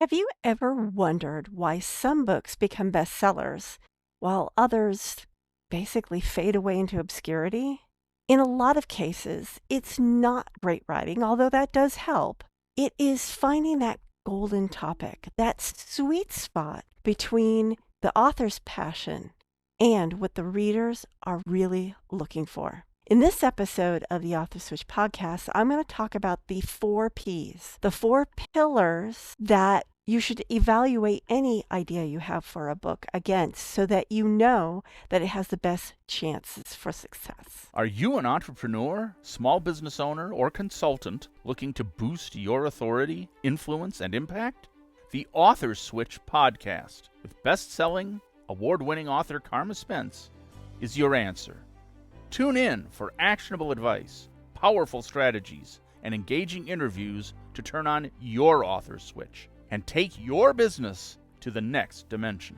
Have you ever wondered why some books become bestsellers while others basically fade away into obscurity? In a lot of cases, it's not great writing, although that does help. It is finding that golden topic, that sweet spot between the author's passion and what the readers are really looking for. In this episode of the Author Switch podcast, I'm going to talk about the 4 Ps, the 4 pillars that you should evaluate any idea you have for a book against so that you know that it has the best chances for success. Are you an entrepreneur, small business owner, or consultant looking to boost your authority, influence, and impact? The Author Switch podcast with best-selling, award-winning author Carma Spence is your answer. Tune in for actionable advice, powerful strategies, and engaging interviews to turn on your author switch and take your business to the next dimension.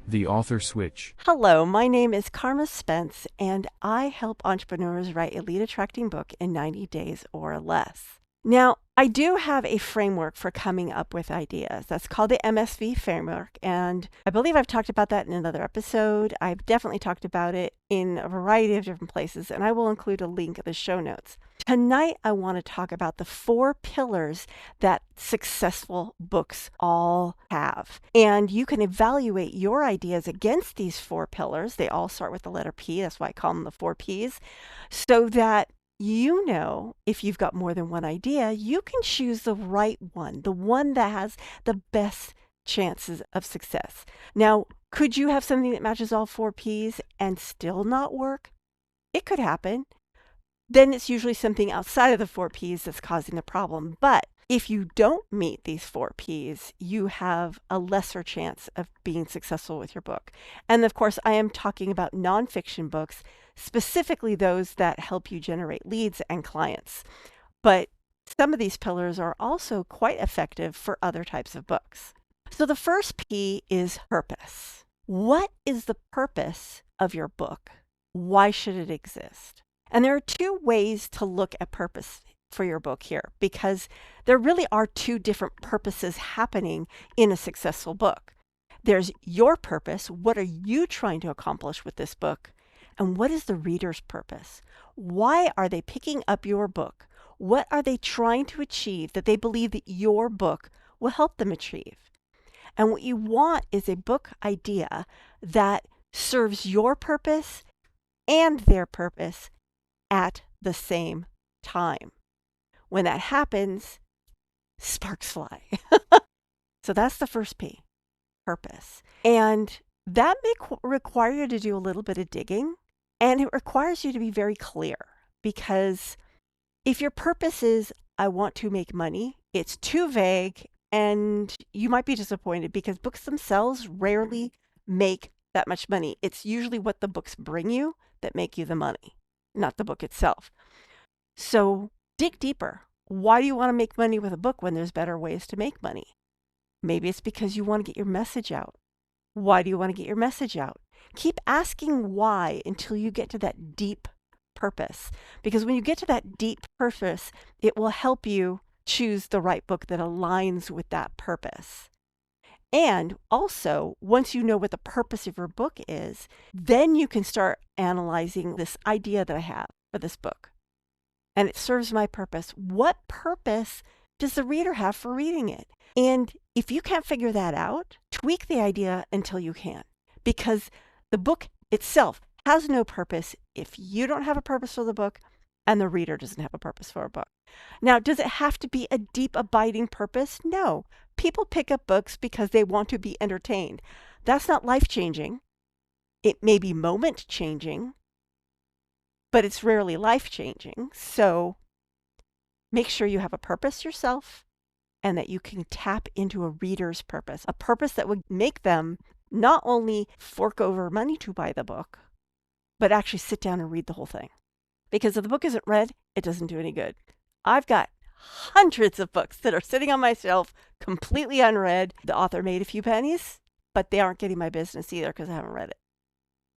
The Author Switch. Hello, my name is Carma Spence, and I help entrepreneurs write a lead-attracting book in 90 days or less. Now, I do have a framework for coming up with ideas. That's called the MSV framework, and I believe I've talked about that in another episode. I've definitely talked about it in a variety of different places, and I will include a link in the show notes. Tonight, I want to talk about the 4 pillars that successful books all have. And you can evaluate your ideas against these 4 pillars. They all start with the letter P. That's why I call them the 4 Ps. So that you know, if you've got more than one idea, you can choose the right one, the one that has the best chances of success. Now, could you have something that matches all 4 Ps and still not work? It could happen. Then it's usually something outside of the 4 Ps that's causing the problem. But if you don't meet these 4 Ps, you have a lesser chance of being successful with your book. And of course, I am talking about nonfiction books, specifically those that help you generate leads and clients. But some of these pillars are also quite effective for other types of books. So the first P is purpose. What is the purpose of your book? Why should it exist? And there are 2 ways to look at purpose for your book here, because there really are 2 different purposes happening in a successful book. There's your purpose. What are you trying to accomplish with this book? And what is the reader's purpose? Why are they picking up your book? What are they trying to achieve that they believe that your book will help them achieve? And what you want is a book idea that serves your purpose and their purpose at the same time. When that happens, sparks fly. So that's the first P, purpose. And that may require you to do a little bit of digging, and it requires you to be very clear, because if your purpose is, I want to make money, it's too vague, and you might be disappointed because books themselves rarely make that much money. It's usually what the books bring you that make you the money, not the book itself. So dig deeper. Why do you want to make money with a book when there's better ways to make money? Maybe it's because you want to get your message out. Why do you want to get your message out? Keep asking why until you get to that deep purpose. Because when you get to that deep purpose, it will help you choose the right book that aligns with that purpose. And also, once you know what the purpose of your book is, then you can start analyzing this idea that I have for this book. And it serves my purpose. What purpose does the reader have for reading it? And if you can't figure that out, tweak the idea until you can. Because the book itself has no purpose if you don't have a purpose for the book and the reader doesn't have a purpose for a book. Now, does it have to be a deep, abiding purpose? No. People pick up books because they want to be entertained. That's not life-changing. It may be moment-changing, but it's rarely life-changing. So make sure you have a purpose yourself and that you can tap into a reader's purpose, a purpose that would make them not only fork over money to buy the book, but actually sit down and read the whole thing. Because if the book isn't read, it doesn't do any good. I've got hundreds of books that are sitting on my shelf completely unread. The author made a few pennies, but they aren't getting my business either because I haven't read it.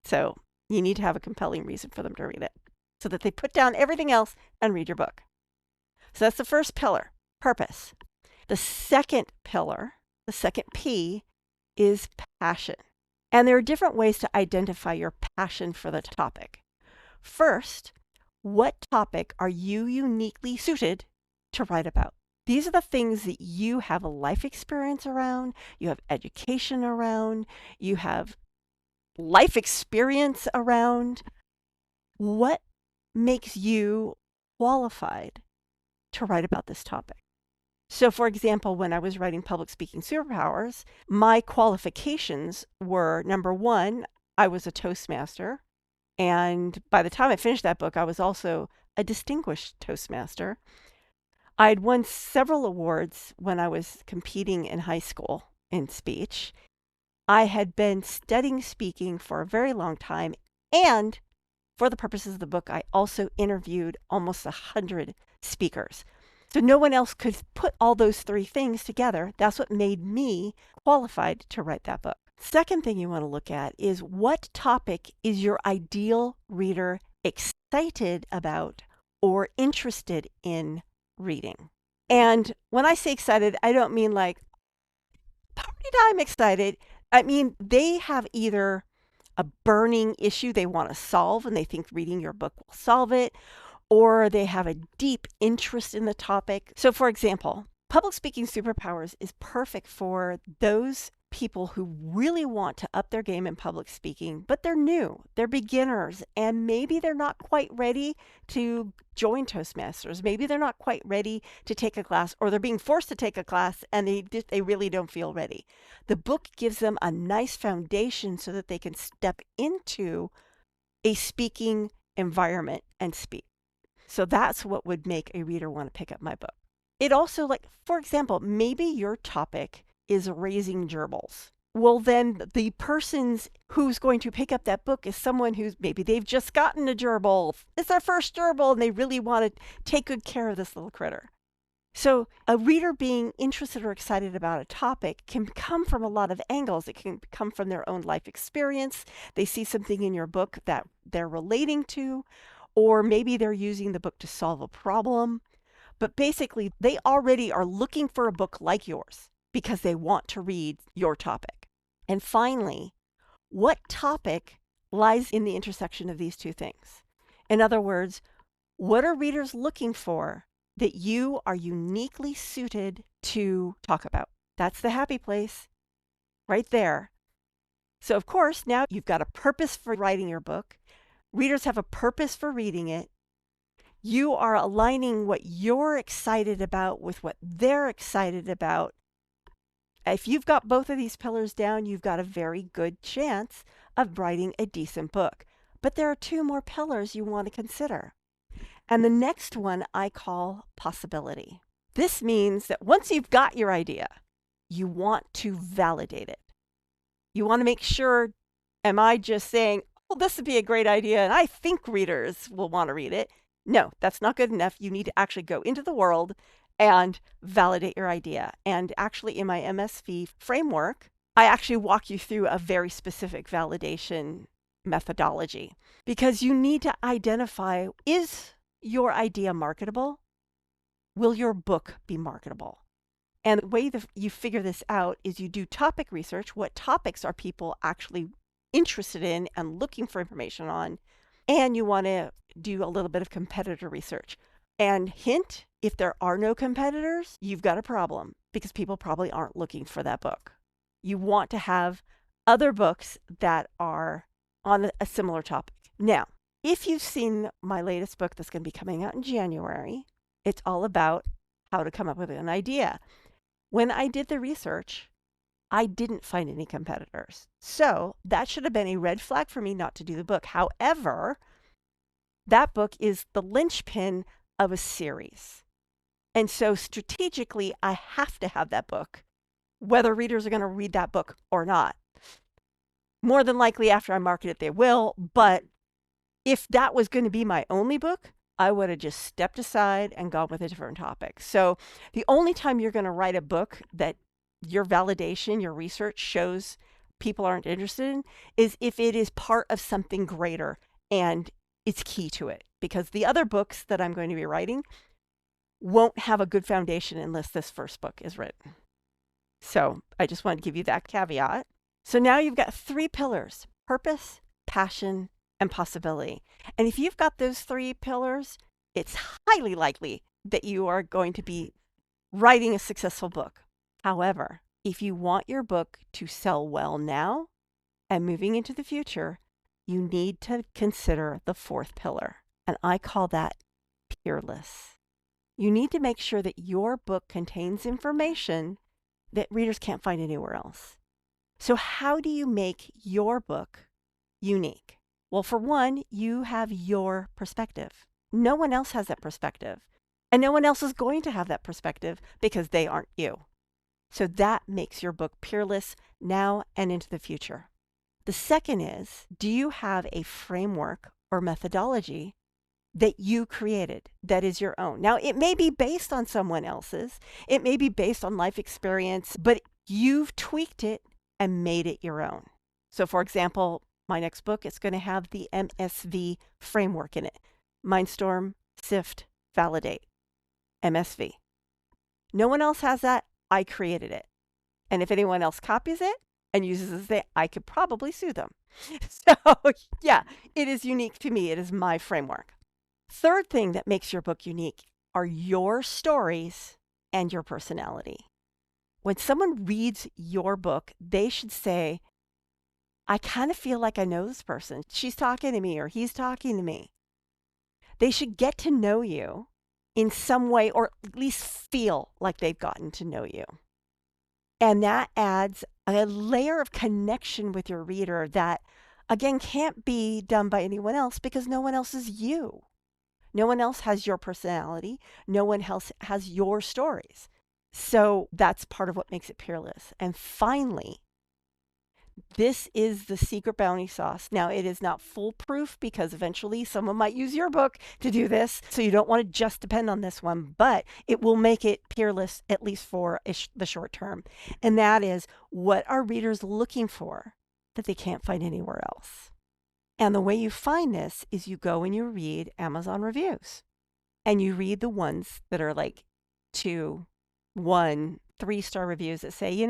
So you need to have a compelling reason for them to read it so that they put down everything else and read your book. So that's the first pillar, purpose. The second pillar, the second P, is passion. And there are different ways to identify your passion for the topic. First, what topic are you uniquely suited to write about? These are the things that you have a life experience around, you have education around, you have life experience around. What makes you qualified to write about this topic? So, for example, when I was writing Public Speaking Superpowers, my qualifications were, number one, I was a Toastmaster. And by the time I finished that book, I was also a distinguished Toastmaster. I had won several awards when I was competing in high school in speech. I had been studying speaking for a very long time. And for the purposes of the book, I also interviewed almost 100 speakers. So no one else could put all those three things together. That's what made me qualified to write that book. Second thing you want to look at is what topic is your ideal reader excited about or interested in reading? And when I say excited, I don't mean like party time excited. I mean, they have either a burning issue they want to solve and they think reading your book will solve it, or they have a deep interest in the topic. So, for example, Public Speaking Superpowers is perfect for those people who really want to up their game in public speaking, but they're new, they're beginners, and maybe they're not quite ready to join Toastmasters. Maybe they're not quite ready to take a class, or they're being forced to take a class and they really don't feel ready. The book gives them a nice foundation so that they can step into a speaking environment and speak. So that's what would make a reader want to pick up my book. It also, like, for example, maybe your topic is raising gerbils. Well, then the person who's going to pick up that book is someone who's maybe they've just gotten a gerbil. It's their first gerbil and they really want to take good care of this little critter. So a reader being interested or excited about a topic can come from a lot of angles. It can come from their own life experience. They see something in your book that they're relating to, or maybe they're using the book to solve a problem. But basically, they already are looking for a book like yours because they want to read your topic. And finally, what topic lies in the intersection of these two things? In other words, what are readers looking for that you are uniquely suited to talk about? That's the happy place right there. So, of course, now you've got a purpose for writing your book. Readers have a purpose for reading it. You are aligning what you're excited about with what they're excited about. If you've got both of these pillars down, you've got a very good chance of writing a decent book. But there are two more pillars you want to consider. And the next one I call possibility. This means that once you've got your idea, you want to validate it. You want to make sure, am I just saying, well, this would be a great idea and I think readers will want to read it? No, that's not good enough. You need to actually go into the world and validate your idea. And actually in my MSV framework, I actually walk you through a very specific validation methodology because you need to identify, is your idea marketable? Will your book be marketable? And the way that you figure this out is you do topic research. What topics are people actually interested in and looking for information on? And you want to do a little bit of competitor research. And hint, if there are no competitors, you've got a problem because people probably aren't looking for that book. You want to have other books that are on a similar topic. Now, if you've seen my latest book that's going to be coming out in January, it's all about how to come up with an idea. When I did the research, I didn't find any competitors. So that should have been a red flag for me not to do the book. However, that book is the linchpin of a series. And so strategically, I have to have that book, whether readers are going to read that book or not. More than likely after I market it, they will. But if that was going to be my only book, I would have just stepped aside and gone with a different topic. So the only time you're going to write a book that your validation, your research shows people aren't interested in is if it is part of something greater and it's key to it. Because the other books that I'm going to be writing, won't have a good foundation unless this first book is written. So I just wanted to give you that caveat. So now you've got 3 pillars: purpose, passion, and possibility. And if you've got those 3 pillars, it's highly likely that you are going to be writing a successful book. However, if you want your book to sell well now and moving into the future, you need to consider the 4th pillar. And I call that peerless. You need to make sure that your book contains information that readers can't find anywhere else. So how do you make your book unique? Well, for one, you have your perspective. No one else has that perspective. And no one else is going to have that perspective because they aren't you. So that makes your book peerless now and into the future. The second is, do you have a framework or methodology that you created that is your own? Now, it may be based on someone else's, it may be based on life experience, but you've tweaked it and made it your own. So for example, my next book is going to have the MSV framework in it: Mindstorm, Sift, Validate. MSV. No one else has that. I created it. And if anyone else copies it and uses it, I could probably sue them. So yeah, it is unique to me. It is my framework. Third thing that makes your book unique are your stories and your personality. When someone reads your book, they should say, I kind of feel like I know this person. She's talking to me or he's talking to me. They should get to know you in some way, or at least feel like they've gotten to know you. And that adds a layer of connection with your reader that, again, can't be done by anyone else because no one else is you. No one else has your personality. No one else has your stories. So that's part of what makes it peerless. And finally, this is the secret bounty sauce. Now, it is not foolproof because eventually someone might use your book to do this. So you don't want to just depend on this one, but it will make it peerless, at least for the short term. And that is, what are readers looking for that they can't find anywhere else? And the way you find this is you go and you read Amazon reviews and you read the ones that are like 2, 1, 3-star reviews that say,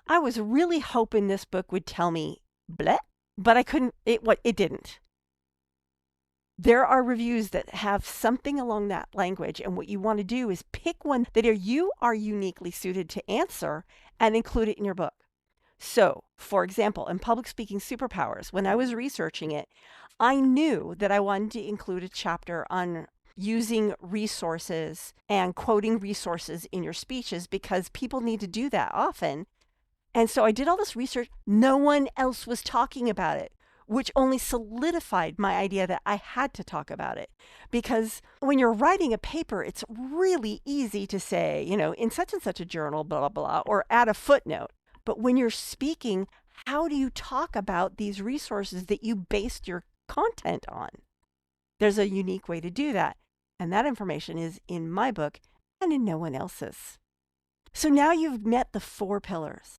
I was really hoping this book would tell me bleh, but I couldn't, it didn't. There are reviews that have something along that language, and what you want to do is pick one that you are uniquely suited to answer and include it in your book. So, for example, in Public Speaking Superpowers, when I was researching it, I knew that I wanted to include a chapter on using resources and quoting resources in your speeches because people need to do that often. And so I did all this research. No one else was talking about it, which only solidified my idea that I had to talk about it. Because when you're writing a paper, it's really easy to say, in such and such a journal, blah, blah, blah, or add a footnote. But when you're speaking, how do you talk about these resources that you based your content on? There's a unique way to do that. And that information is in my book and in no one else's. So now you've met the 4 pillars: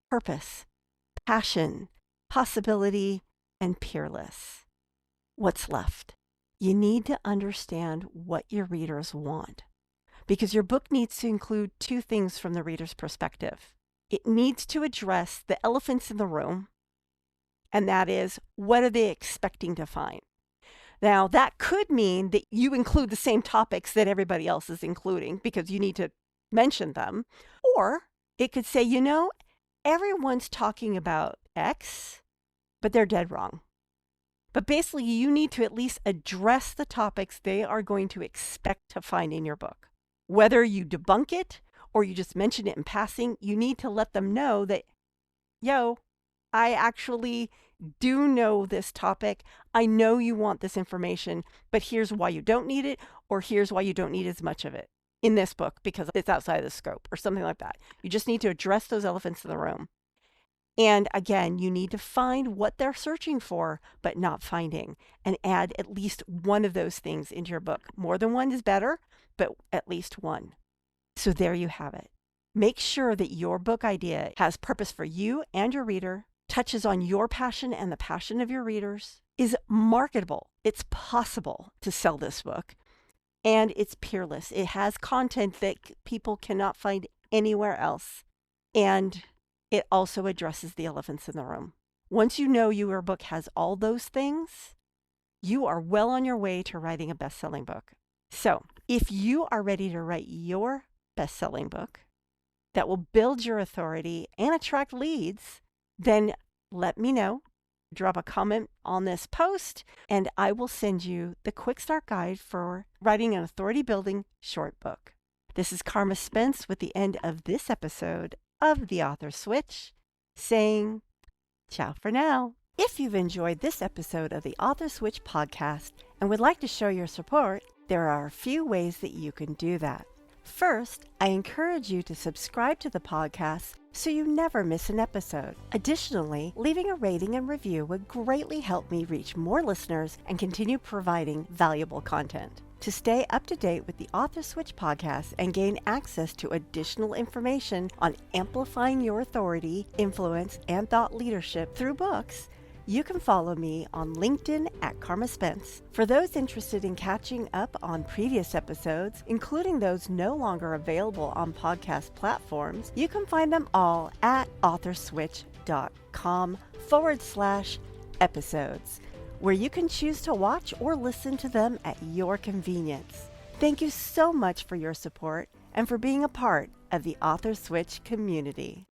purpose, passion, possibility, and peerless. What's left? You need to understand what your readers want, because your book needs to include 2 things from the reader's perspective. It needs to address the elephants in the room, and that is, what are they expecting to find? Now, that could mean that you include the same topics that everybody else is including because you need to mention them. Or it could say, everyone's talking about X, but they're dead wrong. But basically, you need to at least address the topics they are going to expect to find in your book. Whether you debunk it or you just mention it in passing, you need to let them know that, I actually do know this topic. I know you want this information, but here's why you don't need it, or here's why you don't need as much of it in this book because it's outside of the scope, or something like that. You just need to address those elephants in the room. And again, you need to find what they're searching for, but not finding, and add at least one of those things into your book. More than one is better, but at least one. So there you have it. Make sure that your book idea has purpose for you and your reader, touches on your passion and the passion of your readers, is marketable. It's possible to sell this book. and it's peerless. It has content that people cannot find anywhere else. And it also addresses the elephants in the room. Once you know your book has all those things, you are well on your way to writing a best-selling book. So if you are ready to write your best-selling book that will build your authority and attract leads, then let me know. Drop a comment on this post, and I will send you the quick start guide for writing an authority-building short book. This is Carma Spence with the end of this episode of The Author Switch, saying ciao for now. If you've enjoyed this episode of the Author Switch podcast and would like to show your support, there are a few ways that you can do that. First, I encourage you to subscribe to the podcast so you never miss an episode. Additionally, leaving a rating and review would greatly help me reach more listeners and continue providing valuable content. To stay up to date with the Author Switch podcast and gain access to additional information on amplifying your authority, influence, and thought leadership through books, you can follow me on LinkedIn at Carma Spence. For those interested in catching up on previous episodes, including those no longer available on podcast platforms, you can find them all at authorswitch.com/episodes, where you can choose to watch or listen to them at your convenience. Thank you so much for your support and for being a part of the Author Switch community.